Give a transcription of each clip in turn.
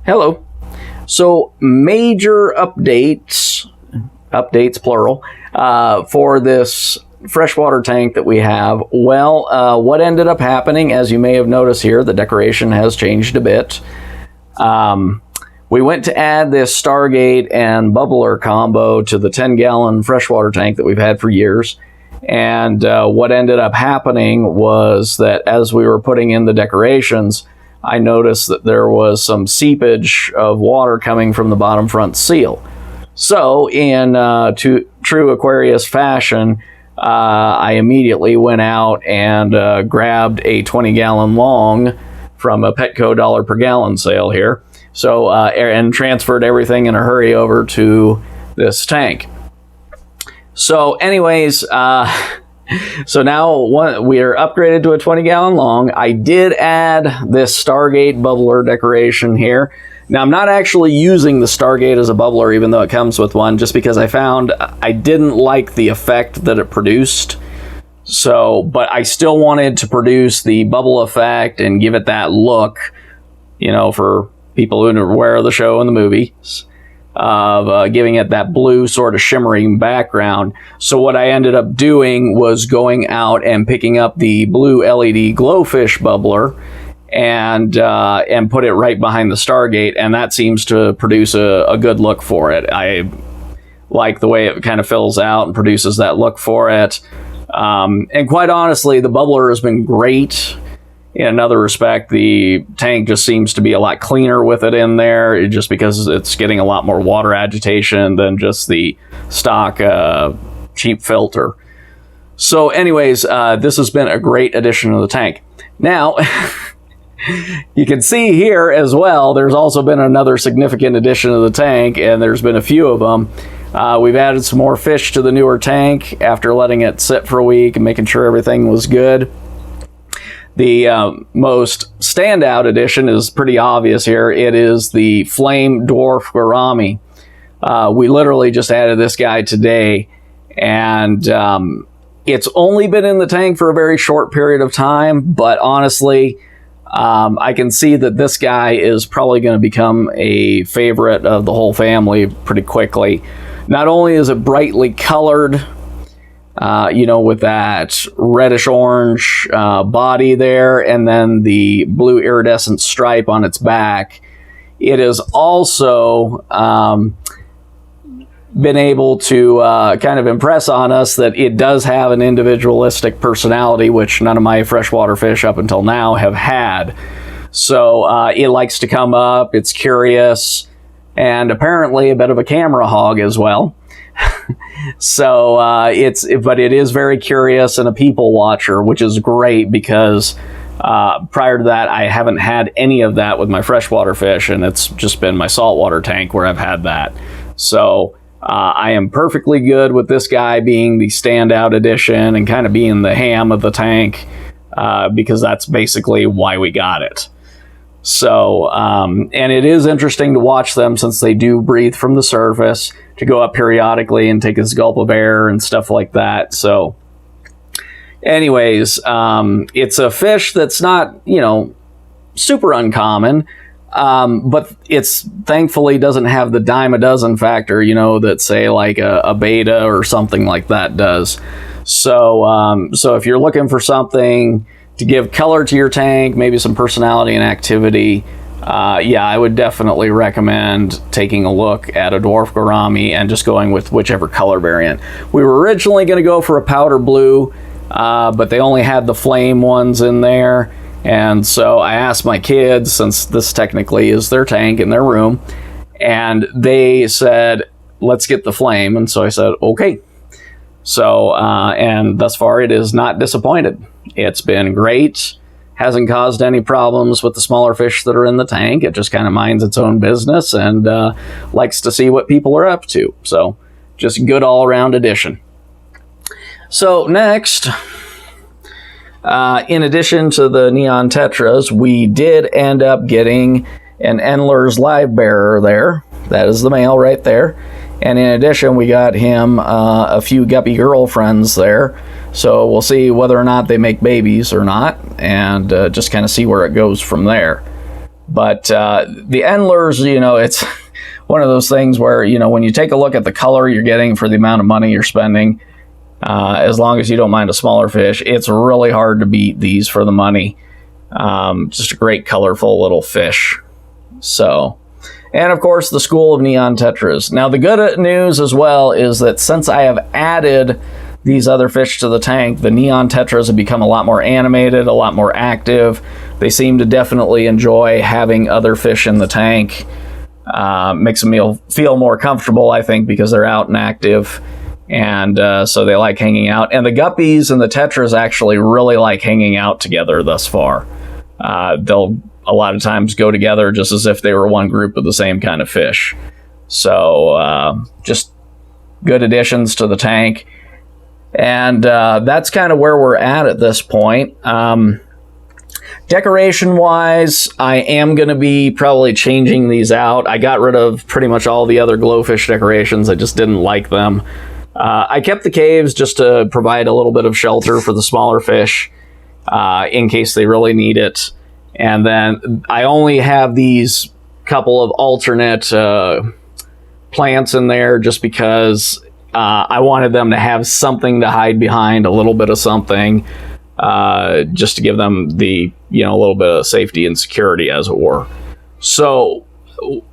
Hello. So, major updates plural, for this freshwater tank that we have. Well, what ended up happening, as you may have noticed here, the decoration has changed a bit. We went to add this Stargate and bubbler combo to the 10-gallon freshwater tank that we've had for years. And what ended up happening was that as we were putting in the decorations, I noticed that there was some seepage of water coming from the bottom front seal. So in true Aquarius fashion, I immediately went out and grabbed a 20-gallon long from a Petco $1 per gallon sale here. So and transferred everything in a hurry over to this tank. So anyways, so now we are upgraded to a 20-gallon long. I did add this Stargate bubbler decoration here. Now, I'm not actually using the Stargate as a bubbler, even though it comes with one, just because I found I didn't like the effect that it produced. So, but I still wanted to produce the bubble effect and give it that look, you know, for people who are aware of the show and the movies, of giving it that blue sort of shimmering background. So what I ended up doing was going out and picking up the blue LED Glowfish bubbler and put it right behind the Stargate, and that seems to produce a good look for it. I like the way it kind of fills out and produces that look for it. And quite honestly, the bubbler has been great. In another respect, the tank just seems to be a lot cleaner with it in there, just because it's getting a lot more water agitation than just the stock cheap filter. So anyways, this has been a great addition to the tank. Now, you can see here as well, there's also been another significant addition to the tank, and there's been a few of them. We've added some more fish to the newer tank after letting it sit for a week and making sure everything was good. The most standout addition is pretty obvious here. It is the Flame Dwarf Gourami. We literally just added this guy today, and it's only been in the tank for a very short period of time, but honestly, I can see that this guy is probably going to become a favorite of the whole family pretty quickly. Not only is it brightly colored, you know, with that reddish-orange body there, and then the blue iridescent stripe on its back, it has also been able to kind of impress on us that it does have an individualistic personality, which none of my freshwater fish up until now have had. So it likes to come up, it's curious, and apparently a bit of a camera hog as well. So but it is very curious and a people watcher, which is great because prior to that I haven't had any of that with my freshwater fish, and it's just been my saltwater tank where I've had that. So I am perfectly good with this guy being the standout addition and kind of being the ham of the tank, because that's basically why we got it. So, and it is interesting to watch them, since they do breathe from the surface, to go up periodically and take a gulp of air and stuff like that. So anyways, it's a fish that's not, you know, super uncommon, but it's thankfully doesn't have the dime a dozen factor, you know, that say like a beta or something like that does. So, so if you're looking for something to give color to your tank, maybe some personality and activity, yeah, I would definitely recommend taking a look at a Dwarf Gourami and just going with whichever color variant. We were originally going to go for a powder blue, but they only had the flame ones in there, and so I asked my kids, since this technically is their tank in their room, and they said, let's get the flame, and so I said, okay. So, and thus far it is not disappointed. It's been great. Hasn't caused any problems with the smaller fish that are in the tank. It just kind of minds its own business and likes to see what people are up to. So just good all-around addition. So next, in addition to the neon tetras, we did end up getting an Endler's live bearer there. That is the male right there. And in addition, we got him a few guppy girlfriends there. So we'll see whether or not they make babies or not, and just kind of see where it goes from there. But the endlers, you know, it's one of those things where, you know, when you take a look at the color you're getting for the amount of money you're spending, as long as you don't mind a smaller fish, it's really hard to beat these for the money. Just a great colorful little fish. So, and of course the School of Neon Tetras. Now the good news as well is that since I have added these other fish to the tank, the Neon Tetras have become a lot more animated, a lot more active. They seem to definitely enjoy having other fish in the tank. Makes them feel more comfortable, I think, because they're out and active. And so they like hanging out. And the guppies and the tetras actually really like hanging out together thus far. They'll a lot of times go together just as if they were one group of the same kind of fish. So just good additions to the tank. And that's kind of where we're at this point. Decoration-wise, I am going to be probably changing these out. I got rid of pretty much all the other Glowfish decorations. I just didn't like them. I kept the caves just to provide a little bit of shelter for the smaller fish in case they really need it. And then I only have these couple of alternate plants in there just because I wanted them to have something to hide behind, a little bit of something, just to give them the, you know, a little bit of safety and security, as it were. So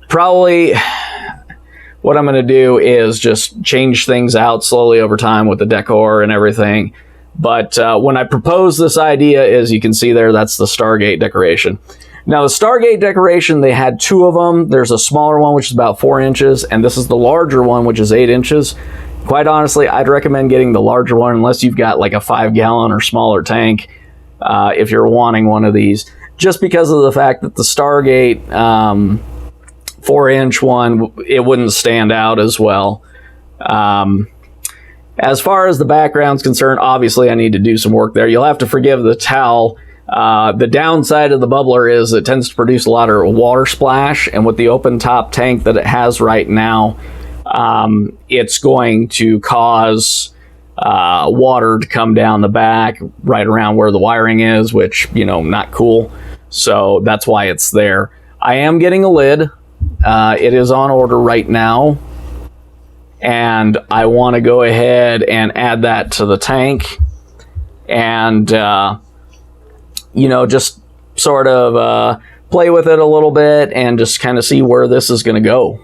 probably what I'm going to do is just change things out slowly over time with the decor and everything. But when I proposed this idea, as you can see there, that's the Stargate decoration. Now, the Stargate decoration, they had two of them. There's a smaller one, which is about 4 inches, and this is the larger one, which is 8 inches. Quite honestly, I'd recommend getting the larger one unless you've got like a 5-gallon or smaller tank, if you're wanting one of these, just because of the fact that the Stargate 4-inch one, it wouldn't stand out as well. As far as the background's concerned, obviously I need to do some work there. You'll have to forgive the towel. The downside of the bubbler is it tends to produce a lot of water splash, and with the open top tank that it has right now, it's going to cause water to come down the back right around where the wiring is, which, you know, not cool. So that's why it's there. I am getting a lid. It is on order right now, and I want to go ahead and add that to the tank and you know, just sort of play with it a little bit and just kind of see where this is going to go.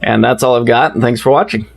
And that's all I've got, and thanks for watching.